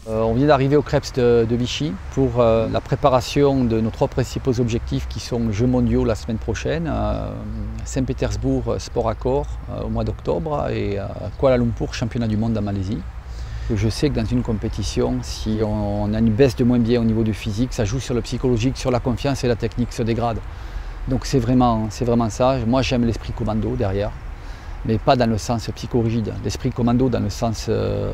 On vient d'arriver au Krebs de Vichy pour la préparation de nos 3 principaux objectifs qui sont Jeux mondiaux la semaine prochaine, Saint-Pétersbourg Sport Accord au mois d'octobre et Kuala Lumpur championnat du monde en Malaisie. Je sais que dans une compétition, si on a une baisse de moins bien au niveau du physique, ça joue sur le psychologique, sur la confiance et la technique se dégrade. Donc c'est vraiment ça. Moi j'aime l'esprit commando derrière, mais pas dans le sens psychorigide. L'esprit commando dans le sens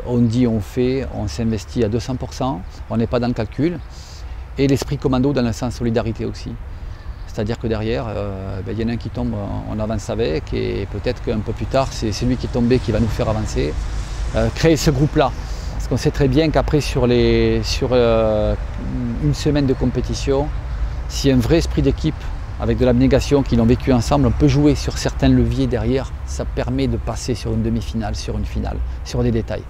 on dit, on fait, on s'investit à 200%, on n'est pas dans le calcul. Et l'esprit commando dans le sens solidarité aussi. C'est-à-dire que derrière, y en a un qui tombe, on avance avec, et peut-être qu'un peu plus tard, c'est celui qui est tombé qui va nous faire avancer. Créer ce groupe-là. Parce qu'on sait très bien qu'après, sur une semaine de compétition, s'il y a un vrai esprit d'équipe, avec de l'abnégation, qui l'ont vécu ensemble, on peut jouer sur certains leviers derrière. Ça permet de passer sur une demi-finale, sur une finale, sur des détails.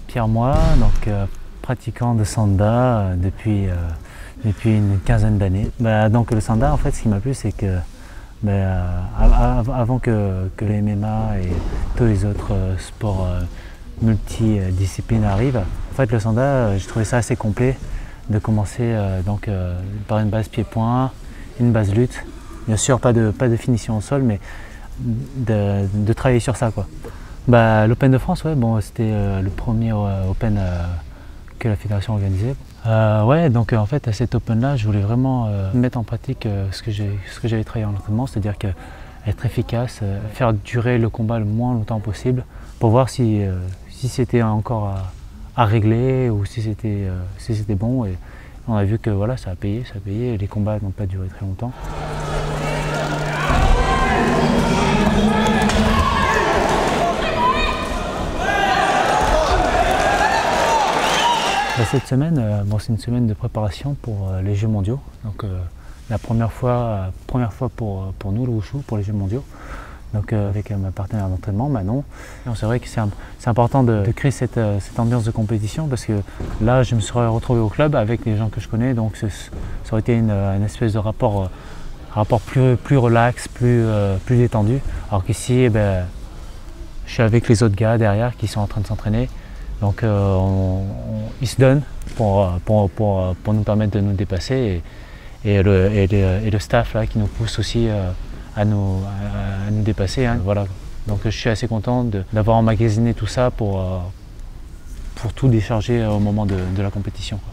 Pierre Moy, donc pratiquant de Sanda depuis une quinzaine d'années. Donc le Sanda, en fait, ce qui m'a plu, c'est que avant que les MMA et tous les autres sports multidisciplines arrivent, en fait le Sanda, j'ai trouvé ça assez complet de commencer par une base pied-point, une base lutte. Bien sûr, pas de finition au sol, mais de travailler sur ça, quoi. L'Open de France, ouais, bon, c'était le premier Open que la fédération organisait. Donc en fait à cet Open-là, je voulais vraiment mettre en pratique ce que j'avais travaillé en entraînement, c'est-à-dire être efficace, faire durer le combat le moins longtemps possible, pour voir si c'était encore à régler ou si c'était bon. Et on a vu que voilà, ça a payé, et les combats n'ont pas duré très longtemps. Cette semaine, c'est une semaine de préparation pour les Jeux mondiaux. Donc la première fois pour nous, le Wushu, pour les Jeux mondiaux. Donc avec ma partenaire d'entraînement, Manon. C'est vrai que c'est important de créer cette ambiance de compétition, parce que là, je me serais retrouvé au club avec les gens que je connais, donc ça aurait été une espèce de rapport plus relax, plus détendu. Alors qu'ici, je suis avec les autres gars derrière qui sont en train de s'entraîner. Donc ils se donnent pour nous permettre de nous dépasser, et le staff là, qui nous pousse aussi à nous dépasser. Hein, voilà. Donc je suis assez content d'avoir emmagasiné tout ça pour tout décharger au moment de la compétition, quoi.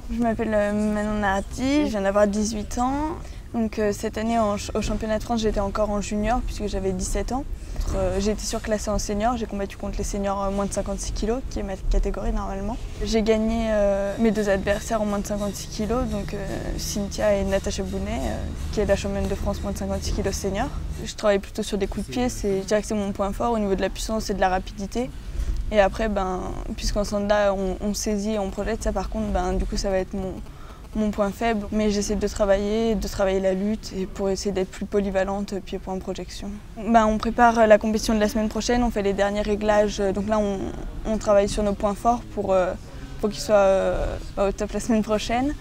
Je m'appelle Manon Narati, je viens d'avoir 18 ans. Donc cette année au championnat de France, j'étais encore en junior puisque j'avais 17 ans. J'ai été surclassée en senior, j'ai combattu contre les seniors moins de 56 kg, qui est ma catégorie normalement. J'ai gagné mes 2 adversaires en moins de 56 kg, donc Cynthia et Natacha Bounet, qui est la championne de France moins de 56 kg senior. Je travaille plutôt sur des coups de pied, je dirais que c'est mon point fort au niveau de la puissance et de la rapidité. Et après, puisqu'en Sanda, on saisit et on projette, ça par contre, du coup, ça va être mon point faible. Mais j'essaie de travailler la lutte, et pour essayer d'être plus polyvalente pied-point projection. On prépare la compétition de la semaine prochaine, on fait les derniers réglages. Donc là, on travaille sur nos points forts pour qu'ils soient au top la semaine prochaine.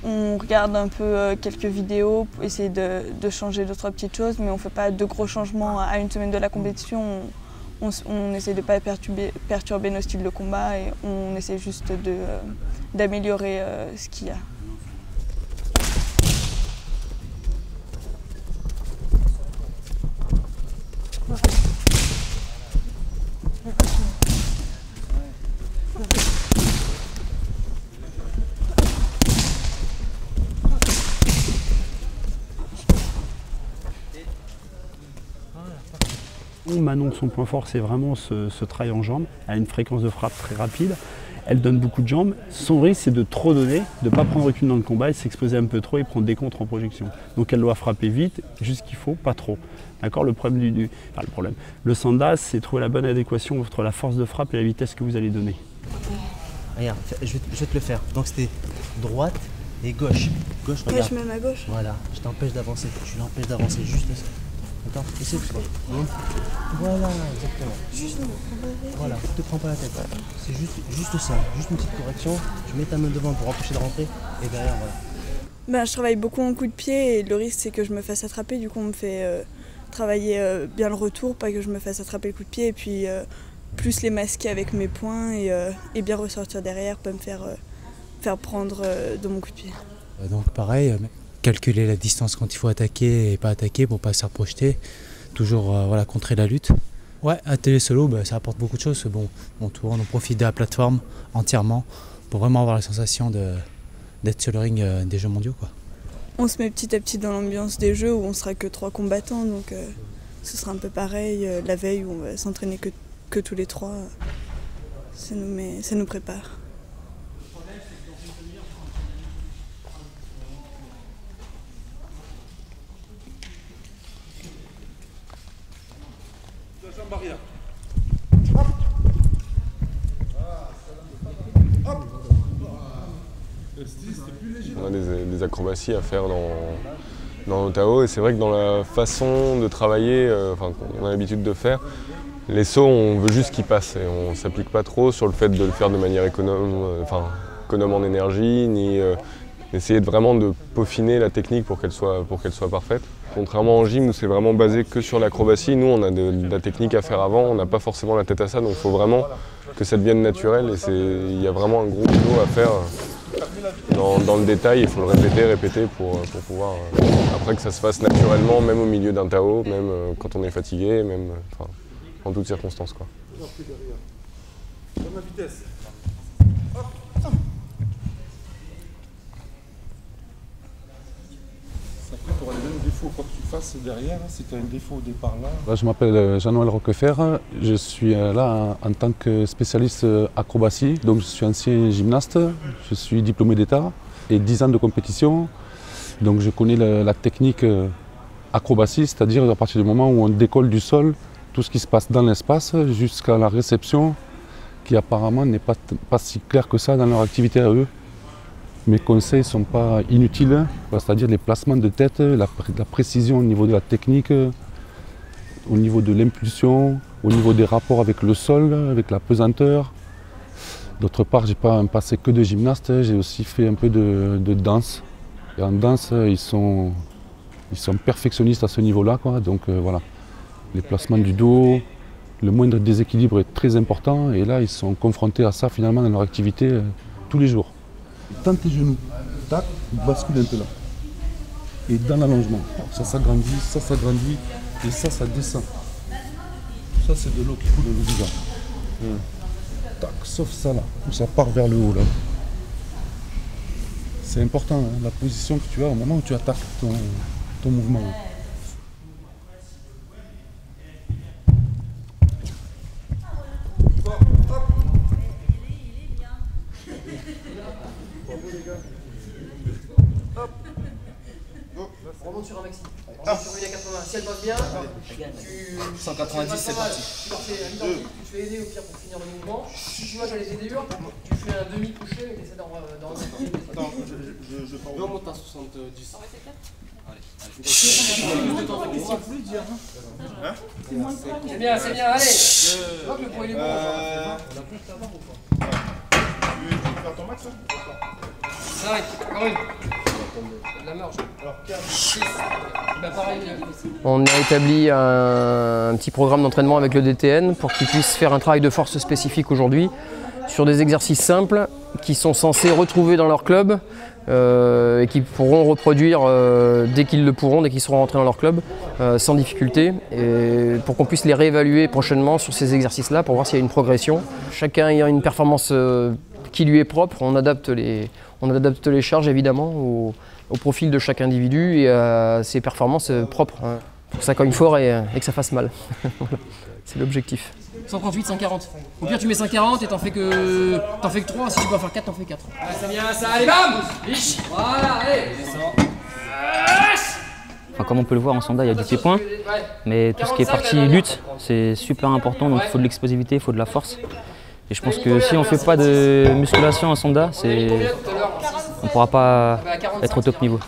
On regarde un peu quelques vidéos pour essayer de changer 2-3 petites choses, mais on ne fait pas de gros changements à une semaine de la compétition. On essaie de ne pas perturber nos styles de combat, et on essaie juste d'améliorer ce qu'il y a. Manon, son point fort, c'est vraiment ce travail en jambes. Elle a une fréquence de frappe très rapide. elle donne beaucoup de jambes. Son risque, c'est de trop donner, de ne pas prendre recul dans le combat et de s'exposer un peu trop et prendre des contres en projection. Donc elle doit frapper vite, juste qu'il faut, pas trop. D'accord, le problème, le sanda, c'est trouver la bonne adéquation entre la force de frappe et la vitesse que vous allez donner. Regarde, je vais te le faire. Donc c'était droite et gauche. Gauche, regarde. Je mets ma gauche. Voilà, je t'empêche d'avancer. Tu l'empêches d'avancer, juste ça. Attends, essaie de faire. Voilà, exactement. Juste voilà, ne te prends pas la tête. C'est juste ça, juste une petite correction. Tu mets ta main devant pour empêcher de rentrer et derrière, voilà. Je travaille beaucoup en coup de pied et le risque c'est que je me fasse attraper. Du coup on me fait travailler bien le retour, pas que je me fasse attraper le coup de pied. Et puis plus les masquer avec mes poings et bien ressortir derrière, pas me faire prendre de mon coup de pied. Donc pareil, calculer la distance quand il faut attaquer et pas attaquer pour pas se faire projeter. Toujours contrer la lutte. Ouais, un télé solo, ça apporte beaucoup de choses. Bon, on profite de la plateforme entièrement pour vraiment avoir la sensation d'être sur le ring des Jeux mondiaux, quoi. On se met petit à petit dans l'ambiance des Jeux où on sera que 3 combattants, donc ce sera un peu pareil. La veille où on va s'entraîner que tous les 3, ça nous prépare. On a des acrobaties à faire dans Otao et c'est vrai que dans la façon de travailler qu'on a l'habitude de faire, les sauts on veut juste qu'ils passent et on ne s'applique pas trop sur le fait de le faire de manière économe en énergie, ni essayer vraiment de peaufiner la technique pour qu'elle soit parfaite. Contrairement en gym où c'est vraiment basé que sur l'acrobatie, nous on a de la technique à faire avant, on n'a pas forcément la tête à ça, donc il faut vraiment que ça devienne naturel et il y a vraiment un gros boulot à faire dans le détail, il faut le répéter pour pouvoir après que ça se fasse naturellement, même au milieu d'un Tao, même quand on est fatigué, même en toutes circonstances, quoi. Tu auras les mêmes défauts quoi que tu fasses derrière, si tu as un défaut au départ là. Je m'appelle Jean-Noël Roquefort, je suis là en tant que spécialiste acrobatie, donc je suis ancien gymnaste, je suis diplômé d'État et 10 ans de compétition, donc je connais la technique acrobatie, c'est-à-dire à partir du moment où on décolle du sol, tout ce qui se passe dans l'espace jusqu'à la réception, qui apparemment n'est pas si clair que ça dans leur activité à eux. Mes conseils ne sont pas inutiles, c'est-à-dire les placements de tête, la précision au niveau de la technique, au niveau de l'impulsion, au niveau des rapports avec le sol, avec la pesanteur. D'autre part, je n'ai pas un passé que de gymnaste, j'ai aussi fait un peu de danse. Et en danse, ils sont perfectionnistes à ce niveau-là, quoi. Donc voilà, les placements du dos, le moindre déséquilibre est très important et là, ils sont confrontés à ça finalement dans leur activité tous les jours. Tends tes genoux, tac, bascule un peu là. Et dans l'allongement, ça s'agrandit et ça descend. Ça c'est de l'eau qui coule dans le visage. Tac, sauf ça là, où ça part vers le haut là. C'est important, hein, la position que tu as au moment où tu attaques ton mouvement. Remonte sur un maxi. Sur 1 à 80. Si elle passe bien, 190 c'est parti. Tu leur fais un identique, tu te fais aider au pire pour finir le mouvement. Si tu vois j'allais t'aider dur, tu fais un demi-couché mais t'essaies d'en Attends, je pars. on monte à 70. C'est bien, allez. Tu vois que le poids il est bon. Tu veux faire ton max 5, encore une. De la marge. 6. On a établi un petit programme d'entraînement avec le DTN pour qu'ils puissent faire un travail de force spécifique aujourd'hui sur des exercices simples qui sont censés retrouver dans leur club et qui pourront reproduire dès qu'ils le pourront, dès qu'ils seront rentrés dans leur club sans difficulté, et pour qu'on puisse les réévaluer prochainement sur ces exercices-là pour voir s'il y a une progression. Chacun ayant une performance qui lui est propre, on adapte les charges évidemment au profil de chaque individu et à ses performances propres, pour que ça cogne fort et que ça fasse mal. C'est l'objectif. 138, 140. Au pire, tu mets 140 et t'en fais que 3. Si tu peux en faire 4, t'en fais 4. Allez, ça vient, ça, allez, bam! Voilà, allez! Enfin, comme on peut le voir en sanda, il y a du pied-point, mais tout ce qui est partie lutte, c'est super important, donc il faut de l'explosivité, il faut de la force. Et je pense que si on ne fait pas de musculation en sanda, on ne pourra pas être au top niveau.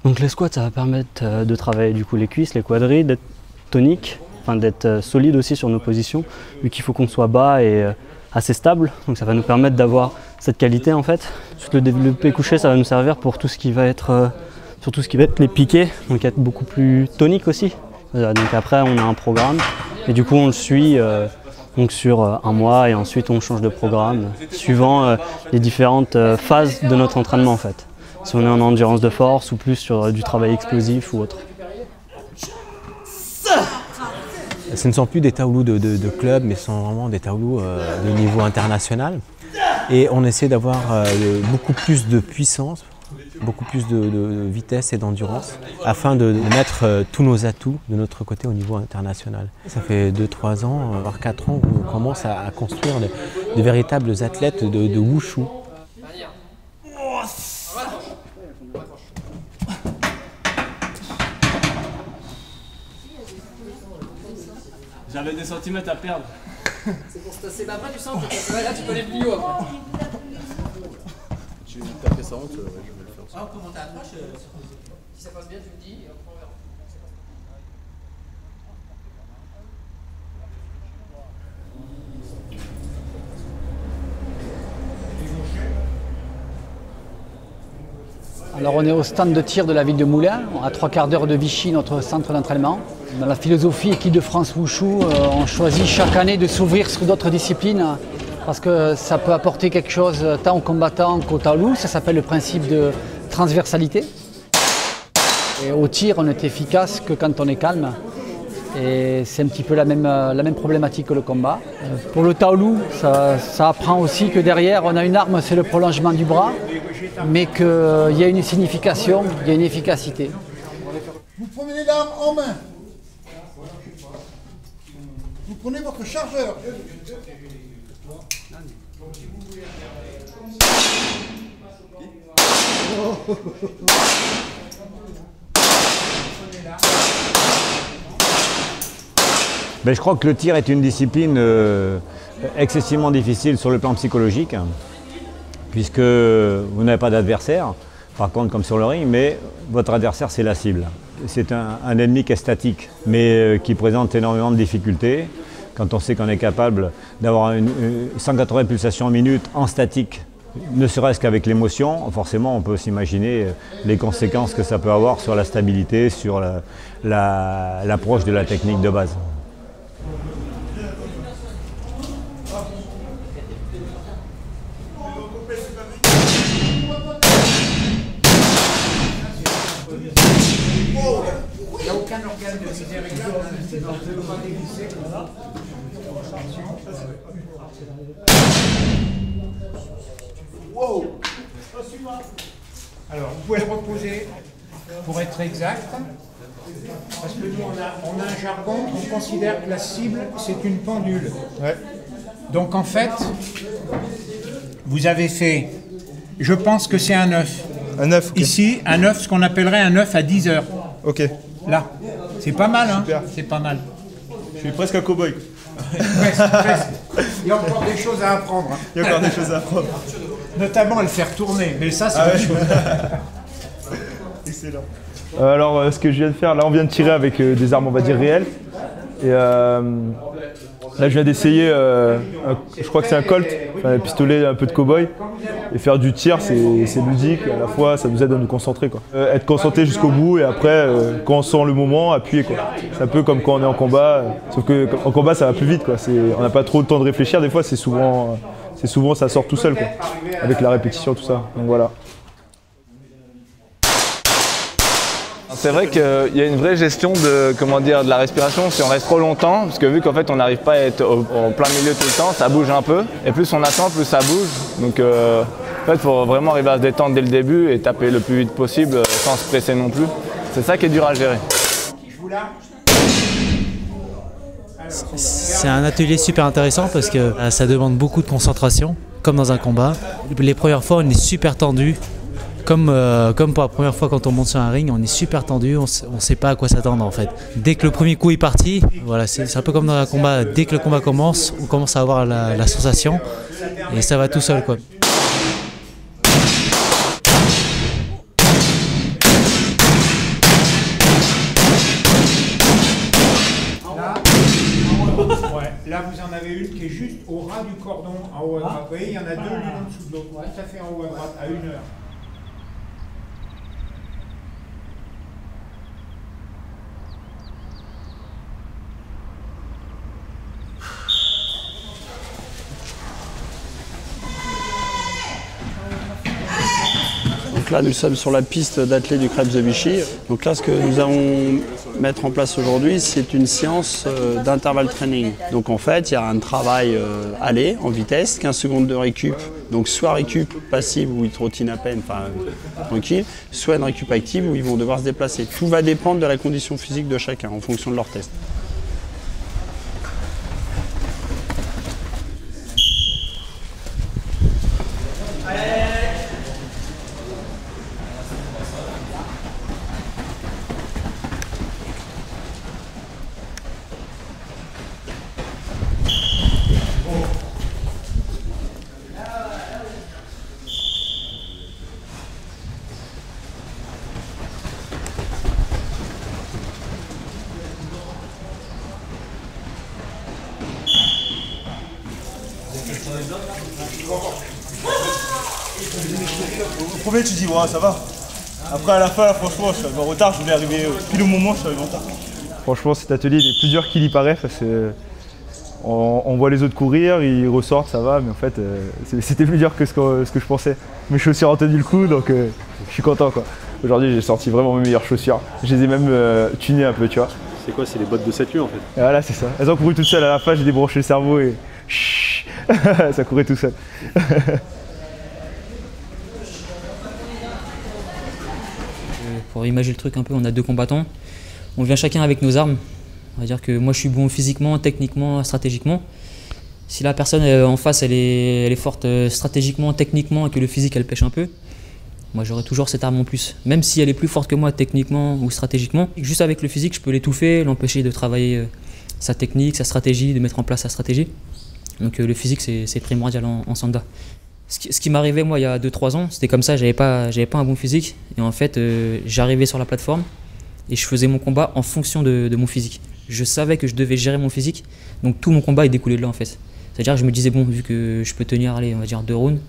Donc les squats, ça va permettre de travailler du coup les cuisses, les quadris, d'être tonique, enfin d'être solide aussi sur nos positions, vu qu'il faut qu'on soit bas et assez stable. Donc ça va nous permettre d'avoir cette qualité en fait. Sur le développé couché, ça va nous servir pour tout ce qui va être, sur tout ce qui va être les piquets, donc être beaucoup plus tonique aussi. Donc après, on a un programme et du coup on le suit donc sur un mois et ensuite on change de programme suivant les différentes phases de notre entraînement en fait. Si on est en endurance de force ou plus sur du travail explosif ou autre. Ce ne sont plus des taoulous de club, mais ce sont vraiment des taoulous de niveau international. Et on essaie d'avoir beaucoup plus de puissance, beaucoup plus de vitesse et d'endurance, afin de mettre tous nos atouts de notre côté au niveau international. Ça fait 2-3 ans, voire 4 ans, qu'on commence à construire de véritables athlètes de wushu. J'avais des centimètres à perdre. C'est pour se tasser. Bah après tu sens que là tu peux aller plus haut après. Tu t'as fait ça honte, je vais le faire. Ah, comment t'approches si ça passe bien tu me dis et après on verra. Alors on est au stand de tir de la ville de Moulins, à 3 quarts d'heure de Vichy, notre centre d'entraînement. Dans la philosophie équipe de France Wushu, on choisit chaque année de s'ouvrir sur d'autres disciplines parce que ça peut apporter quelque chose tant aux combattants qu'aux taoulous. Ça s'appelle le principe de transversalité. Et au tir, on est efficace que quand on est calme. Et c'est un petit peu la même problématique que le combat. Pour le taoulou, ça apprend aussi que derrière, on a une arme, c'est le prolongement du bras, mais qu'il y a une signification, il y a une efficacité. Vous prenez l'arme en main. Vous prenez votre chargeur. Ben, je crois que le tir est une discipline excessivement difficile sur le plan psychologique, puisque vous n'avez pas d'adversaire, par contre comme sur le ring, mais votre adversaire c'est la cible. C'est un ennemi qui est statique, mais qui présente énormément de difficultés. Quand on sait qu'on est capable d'avoir 180 pulsations en minute en statique, ne serait-ce qu'avec l'émotion, forcément on peut s'imaginer les conséquences que ça peut avoir sur la stabilité, sur l'approche de la technique de base. Il n'y a aucun organe de miséricorde. Wow. Alors, vous pouvez le reposer pour être exact. Parce que nous, on a un jargon, on considère que la cible, c'est une pendule. Ouais. Donc, en fait, vous avez fait, je pense que c'est un œuf. Un œuf, okay. Ici, un œuf, ce qu'on appellerait un œuf à 10 heures. Ok. Là. C'est pas mal, hein? Super. C'est pas mal. Je suis presque un cow-boy. Presque. Il y a encore des choses à apprendre. Hein. Il y a encore des choses à apprendre. Notamment à le faire tourner, mais ça, c'est autre chose. Excellent. Alors, ce que je viens de faire, là, on vient de tirer avec des armes, on va dire, réelles. Et là, je viens d'essayer, je crois que c'est un Colt, un pistolet un peu de cow-boy. Et faire du tir, c'est ludique, à la fois, ça nous aide à nous concentrer, quoi. Être concentré jusqu'au bout et après, quand on sent le moment, appuyer, quoi. C'est un peu comme quand on est en combat, sauf qu'en combat, ça va plus vite, quoi. On n'a pas trop le temps de réfléchir, des fois, c'est souvent, ça sort tout seul, quoi. Avec la répétition, tout ça. Donc voilà. C'est vrai qu'il y a une vraie gestion de la respiration si on reste trop longtemps, parce que vu qu'en fait on n'arrive pas à être en plein milieu tout le temps, ça bouge un peu, et plus on attend, plus ça bouge. Donc en fait il faut vraiment arriver à se détendre dès le début et taper le plus vite possible sans se presser non plus. C'est ça qui est dur à gérer. C'est un atelier super intéressant parce que ça demande beaucoup de concentration, comme dans un combat. Les premières fois, on est super tendu. Comme pour la première fois quand on monte sur un ring, on est super tendu, on ne sait pas à quoi s'attendre en fait. Dès que le premier coup est parti, voilà, c'est un peu comme dans un combat, dès que le combat commence, on commence à avoir la sensation et ça va tout seul quoi. Là, vous en avez une qui est juste au ras du cordon en haut à droite. Vous voyez, il y en a deux l'une en dessous de l'autre, tout à fait en haut à droite, à 1 heure. Donc là, nous sommes sur la piste d'athlée du Krebs de Vichy. Donc là, ce que nous allons mettre en place aujourd'hui, c'est une séance d'intervalle training. Donc en fait, il y a un travail aller en vitesse, 15 secondes de récup. Donc soit récup passive où ils trottinent à peine, enfin tranquille, soit une récup active où ils vont devoir se déplacer. Tout va dépendre de la condition physique de chacun en fonction de leur test. Au premier, tu dis, ouais, ça va. Après, à la fin, là, franchement, je suis arrivé en retard, je voulais arriver pile au moment, je suis arrivé en retard. Franchement, cet atelier il est plus dur qu'il y paraît. Parce que on voit les autres courir, ils ressortent, ça va, mais en fait, c'était plus dur que ce que je pensais. Mes chaussures ont tenu le coup, donc je suis content, quoi. Aujourd'hui, j'ai sorti vraiment mes meilleures chaussures. Je les ai même tunées un peu, tu vois. C'est quoi? C'est les bottes de cette nuit, en fait? Et voilà, c'est ça. Elles ont couru toutes seules à la fin, j'ai débranché le cerveau et ça courait tout seul. Pour imager le truc un peu, on a 2 combattants. On vient chacun avec nos armes. On va dire que moi je suis bon physiquement, techniquement, stratégiquement. Si la personne en face elle est forte stratégiquement, techniquement et que le physique elle pêche un peu, moi j'aurai toujours cette arme en plus. Même si elle est plus forte que moi techniquement ou stratégiquement, juste avec le physique je peux l'étouffer, l'empêcher de travailler sa technique, sa stratégie, de mettre en place sa stratégie. Donc le physique c'est primordial en Sanda. Ce qui m'arrivait moi il y a 2-3 ans, c'était comme ça, j'avais pas un bon physique. Et en fait j'arrivais sur la plateforme et je faisais mon combat en fonction de mon physique. Je savais que je devais gérer mon physique, donc tout mon combat est découlé de là en fait. C'est-à-dire que je me disais bon, vu que je peux tenir, allez, on va dire 2 rounds,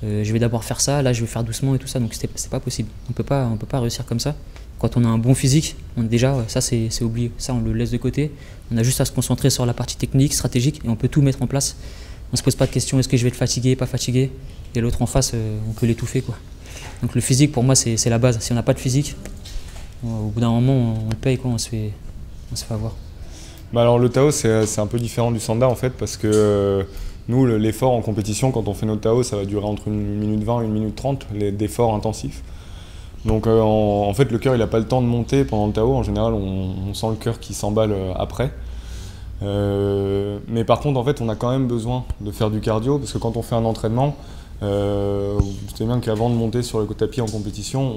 je vais d'abord faire ça, là je vais faire doucement et tout ça, donc c'est pas possible. On peut pas réussir comme ça. Quand on a un bon physique, déjà ça c'est oublié, ça on le laisse de côté. On a juste à se concentrer sur la partie technique, stratégique et on peut tout mettre en place. On se pose pas de questions, est-ce que je vais être fatigué, pas fatigué, et l'autre en face, on peut l'étouffer quoi. Donc le physique pour moi c'est la base. Si on n'a pas de physique, au bout d'un moment on le paye quoi, on se fait avoir. Bah alors le Tao c'est un peu différent du Sanda en fait parce que nous l'effort en compétition quand on fait notre Tao ça va durer entre 1 minute 20 et 1 minute 30 d'efforts intensifs. Donc en fait le cœur il n'a pas le temps de monter pendant le Tao, en général on sent le cœur qui s'emballe après. Mais par contre en fait on a quand même besoin de faire du cardio parce que quand on fait un entraînement, vous savez bien qu'avant de monter sur le tapis en compétition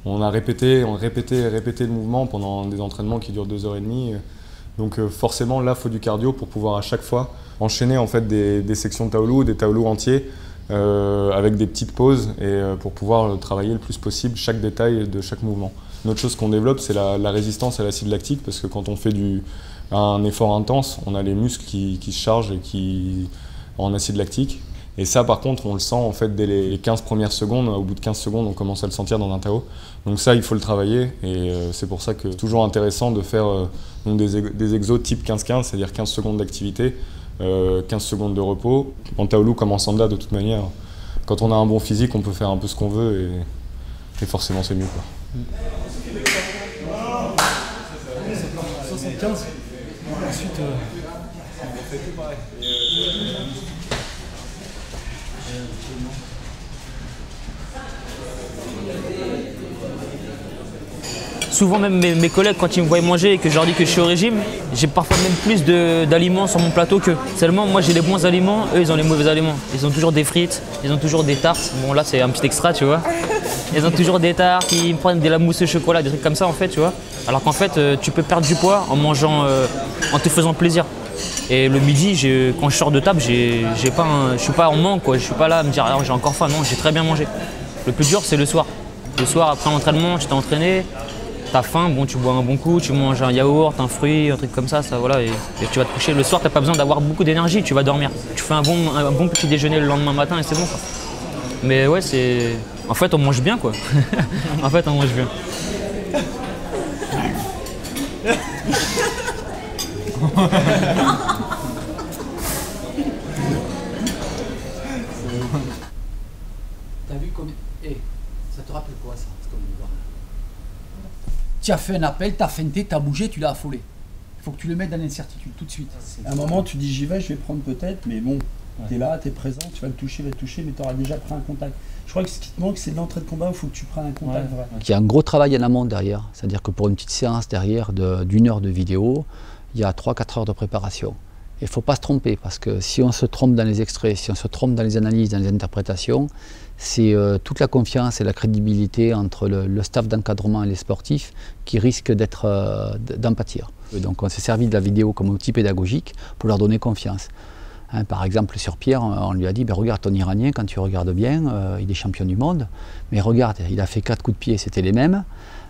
on a répété le mouvement pendant des entraînements qui durent 2h30. Donc forcément là il faut du cardio pour pouvoir à chaque fois enchaîner en fait des sections de Taolu, des Taolu entiers avec des petites pauses et pour pouvoir travailler le plus possible chaque détail de chaque mouvement. Une autre chose qu'on développe c'est la résistance à l'acide lactique parce que quand on fait un effort intense, on a les muscles qui se chargent et en acide lactique. Et ça par contre on le sent en fait dès les 15 premières secondes, au bout de 15 secondes on commence à le sentir dans un Tao. Donc ça il faut le travailler et c'est pour ça que c'est toujours intéressant de faire donc des exos type 15-15, c'est-à-dire 15 secondes d'activité, 15 secondes de repos. En Taolu comme en Sanda de toute manière, quand on a un bon physique on peut faire un peu ce qu'on veut et forcément c'est mieux quoi. 75. Ensuite souvent même mes collègues, quand ils me voient manger et que je leur dis que je suis au régime, j'ai parfois même plus d'aliments sur mon plateau qu'eux. Seulement, moi j'ai les bons aliments, eux ils ont les mauvais aliments. Ils ont toujours des frites, ils ont toujours des tartes. Bon là c'est un petit extra, tu vois. Ils ont toujours des tartes, ils me prennent de la mousse au chocolat, des trucs comme ça en fait, tu vois. Alors qu'en fait, tu peux perdre du poids en mangeant, en te faisant plaisir. Et le midi, quand je sors de table, je suis pas en manque, quoi. Je suis pas là à me dire ah, j'ai encore faim, non, j'ai très bien mangé. Le plus dur c'est le soir. Le soir après l'entraînement, tu t'es entraîné, t'as faim, bon tu bois un bon coup, tu manges un yaourt, un fruit, un truc comme ça voilà, et tu vas te coucher. Le soir, t'as pas besoin d'avoir beaucoup d'énergie, tu vas dormir. Tu fais un bon petit déjeuner le lendemain matin et c'est bon quoi. Mais ouais, c'est. En fait on mange bien quoi. En fait on mange bien. T'as vu comme. Ça te rappelle quoi ça? Tu as fait un appel, tu as feinté, tu as bougé, tu l'as affolé. Il faut que tu le mettes dans l'incertitude tout de suite. À un moment, tu dis j'y vais, je vais prendre peut-être, mais bon, tu es là, tu es présent, tu vas le toucher, mais tu auras déjà pris un contact. Je crois que ce qui te manque, c'est de l'entrée de combat où il faut que tu prennes un contact vrai. Il y a un gros travail en amont derrière, c'est-à-dire que pour une petite séance derrière d'1 heure de vidéo, il y a 3-4 heures de préparation. Il ne faut pas se tromper, parce que si on se trompe dans les extraits, si on se trompe dans les analyses, dans les interprétations, c'est toute la confiance et la crédibilité entre le staff d'encadrement et les sportifs qui risquent d'en pâtir. Donc on s'est servi de la vidéo comme outil pédagogique pour leur donner confiance. Par exemple sur Pierre, on lui a dit regarde ton Iranien, quand tu regardes bien, il est champion du monde, mais regarde, il a fait 4 coups de pied, c'était les mêmes,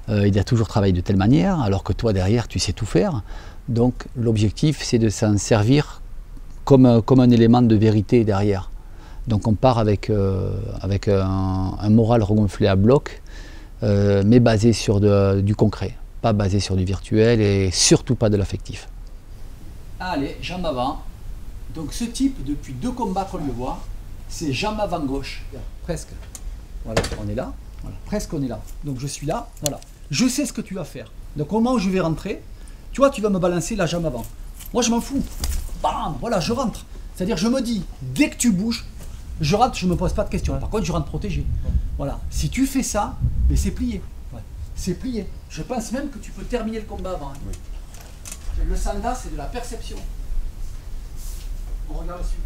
il a toujours travaillé de telle manière, alors que toi derrière tu sais tout faire. Donc l'objectif c'est de s'en servir comme un élément de vérité derrière. Donc on part avec un moral regonflé à bloc, mais basé sur du concret, pas basé sur du virtuel et surtout pas de l'affectif. Allez, jambe avant. Donc ce type, depuis 2 combats qu'on le voit, c'est jambe avant gauche. Presque. Voilà, on est là. Voilà, presque on est là. Donc je suis là, voilà. Je sais ce que tu vas faire. Donc au moment où je vais rentrer, tu vois, tu vas me balancer la jambe avant. Moi je m'en fous. Bam, voilà, je rentre. C'est-à-dire je me dis, dès que tu bouges, je rentre, je ne me pose pas de questions. Par contre, je rentre protégé. Voilà. Si tu fais ça, mais c'est plié. C'est plié. Je pense même que tu peux terminer le combat avant. Oui. Le sanda, c'est de la perception. On regarde la suite.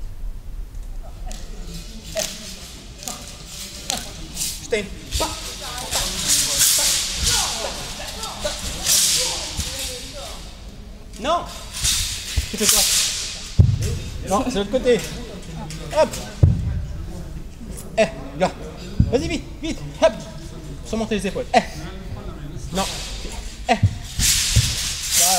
Putain. Non. Tu fais quoi? Non, c'est de l'autre côté. Hop. Regarde. Vas-y, vite, vite. Hop. Surmonter les épaules. Non. Voilà.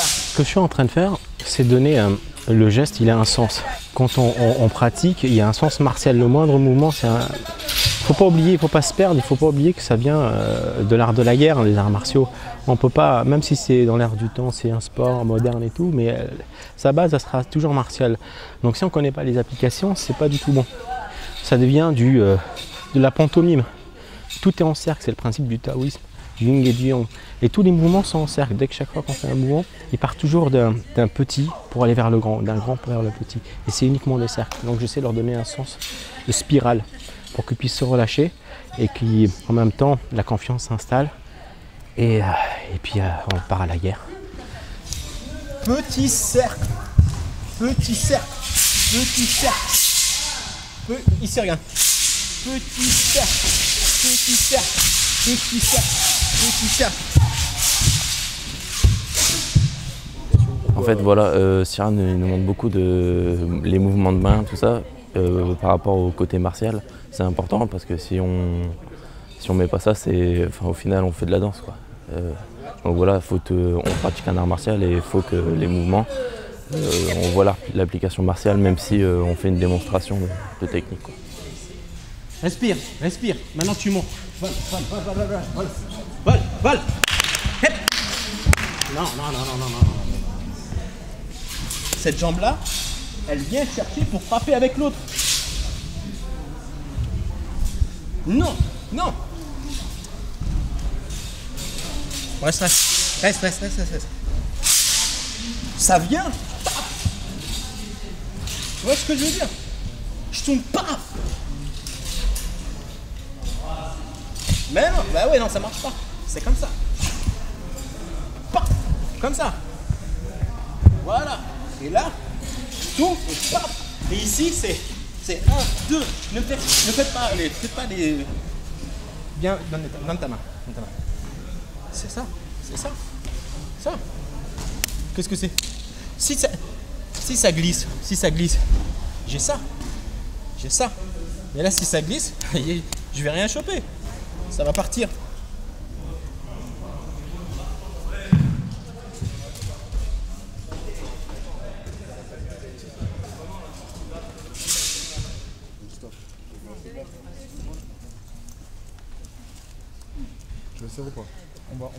Ce que je suis en train de faire, c'est donner le geste, il a un sens. Quand on pratique, il y a un sens martial. Le moindre mouvement, c'est un. Faut pas oublier, il faut pas se perdre, il faut pas oublier que ça vient de l'art de la guerre, des arts martiaux. On peut pas, même si c'est dans l'air du temps, c'est un sport moderne et tout, mais sa base, elle sera toujours martiale. Donc si on connaît pas les applications, c'est pas du tout bon. Ça devient de la pantomime. Tout est en cercle, c'est le principe du taoïsme, du yin et du yang. Et tous les mouvements sont en cercle. Dès que chaque fois qu'on fait un mouvement, il part toujours d'un petit pour aller vers le grand, d'un grand pour vers le petit. Et c'est uniquement des cercles. Donc j'essaie de leur donner un sens de spirale pour qu'ils puissent se relâcher et qu'en même temps la confiance s'installe. Et puis on part à la guerre. Petit cercle. Petit cercle. Petit cercle. Ici, regarde. Petit cercle. Petit cercle. Petit cercle. Petit cercle. En fait, voilà, Cyrano nous montre beaucoup les mouvements de main, tout ça, par rapport au côté martial. C'est important parce que si on met pas ça, au final, on fait de la danse, quoi. Donc voilà, on pratique un art martial et il faut que les mouvements, on voit l'application martiale, même si on fait une démonstration de technique, quoi. Respire, respire. Maintenant tu montes. Vol, vol, vol, vol, vol, vol. Vol, vol. Hep. Non, non, non, non, non, non. Cette jambe-là, elle vient chercher pour frapper avec l'autre. Non, non. Reste, reste, reste, reste, reste, reste. Ça vient, paf. Tu vois ce que je veux dire? Je tombe, paf. Mais non, bah ouais, non, ça marche pas. C'est comme ça. Comme ça. Voilà. Et là, tout, et paf. Et ici, c'est 1, 2. Ne faites pas les... Bien, donne ta main. C'est ça. Ça. Qu'est-ce que c'est? Si ça glisse, j'ai ça. Mais là, si ça glisse, je vais rien choper. Ça va partir. Tu veux serrer ou pas? On va.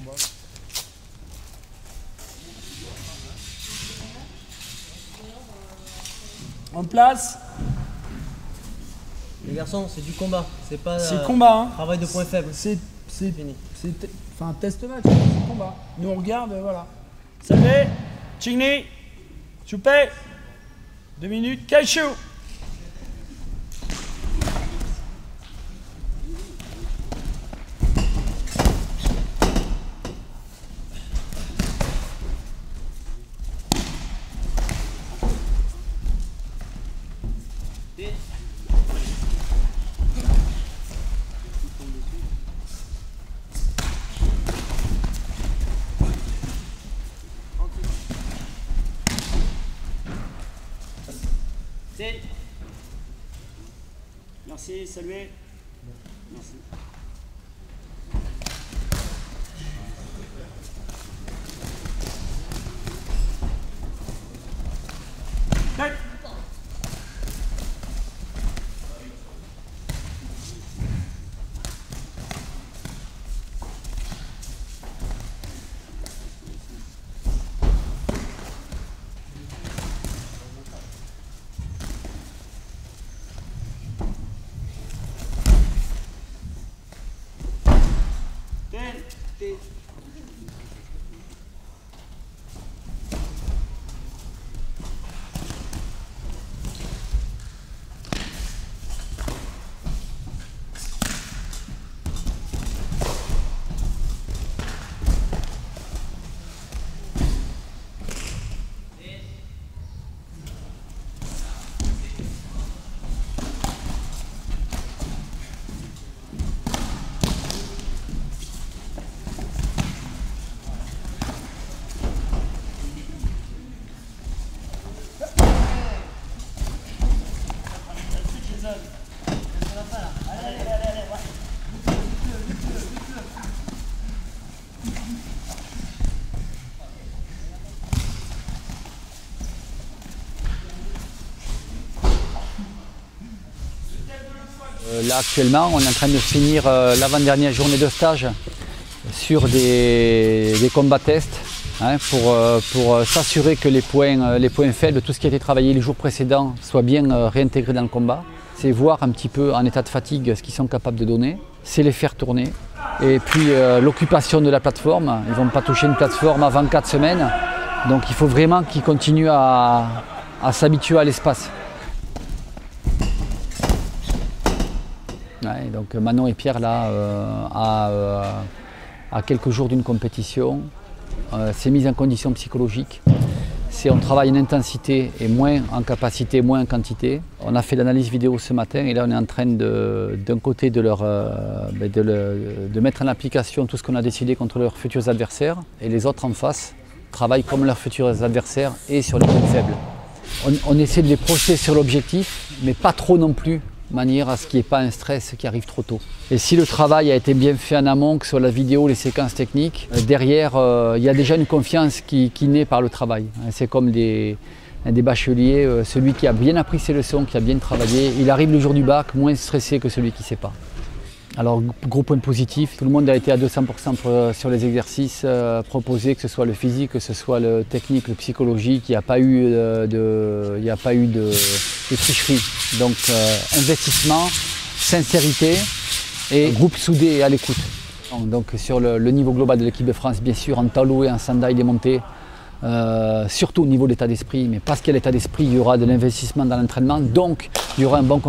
En place. Les garçons, c'est du combat, c'est pas combat, hein. Travail de point faible. C'est fini. Enfin, test match, c'est combat. Nous on regarde, voilà. Salut, Chigni, Choupé, 2 minutes, Kaishu. Merci, saluez. Merci. Là actuellement, on est en train de finir l'avant-dernière journée de stage sur des combats tests hein, pour s'assurer que les points faibles, tout ce qui a été travaillé les jours précédents, soit bien réintégré dans le combat. C'est voir un petit peu en état de fatigue ce qu'ils sont capables de donner, c'est les faire tourner. Et puis l'occupation de la plateforme, ils ne vont pas toucher une plateforme avant 4 semaines, donc il faut vraiment qu'ils continuent à s'habituer à l'espace. Ouais, donc Manon et Pierre là, à quelques jours d'une compétition, c'est mise en condition psychologique. On travaille en intensité et moins en capacité, moins en quantité. On a fait l'analyse vidéo ce matin et là on est en train d'un côté de mettre en application tout ce qu'on a décidé contre leurs futurs adversaires et les autres en face travaillent comme leurs futurs adversaires et sur les points faibles. On essaie de les projeter sur l'objectif, mais pas trop non plus, de manière à ce qu'il n'y ait pas un stress qui arrive trop tôt. Et si le travail a été bien fait en amont, que ce soit la vidéo, les séquences techniques, derrière, il y a déjà une confiance qui naît par le travail. C'est comme des bacheliers, celui qui a bien appris ses leçons, qui a bien travaillé, il arrive le jour du bac moins stressé que celui qui ne sait pas. Alors, gros point positif, tout le monde a été à 200% sur les exercices proposés, que ce soit le physique, que ce soit le technique, le psychologique, il n'y a pas eu de tricherie. Donc, investissement, sincérité et groupe soudé et à l'écoute. Donc, sur le niveau global de l'équipe de France, bien sûr, en talou et en sanda, il est monté. Surtout au niveau de l'état d'esprit, mais parce qu'il y a l'état d'esprit, il y aura de l'investissement dans l'entraînement, donc il y aura un bon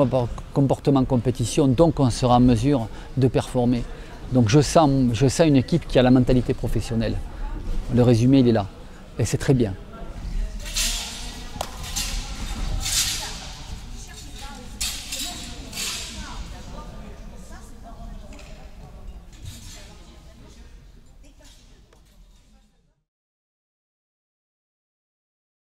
comportement en compétition, donc on sera en mesure de performer. Donc je sens une équipe qui a la mentalité professionnelle. Le résumé, il est là. Et c'est très bien.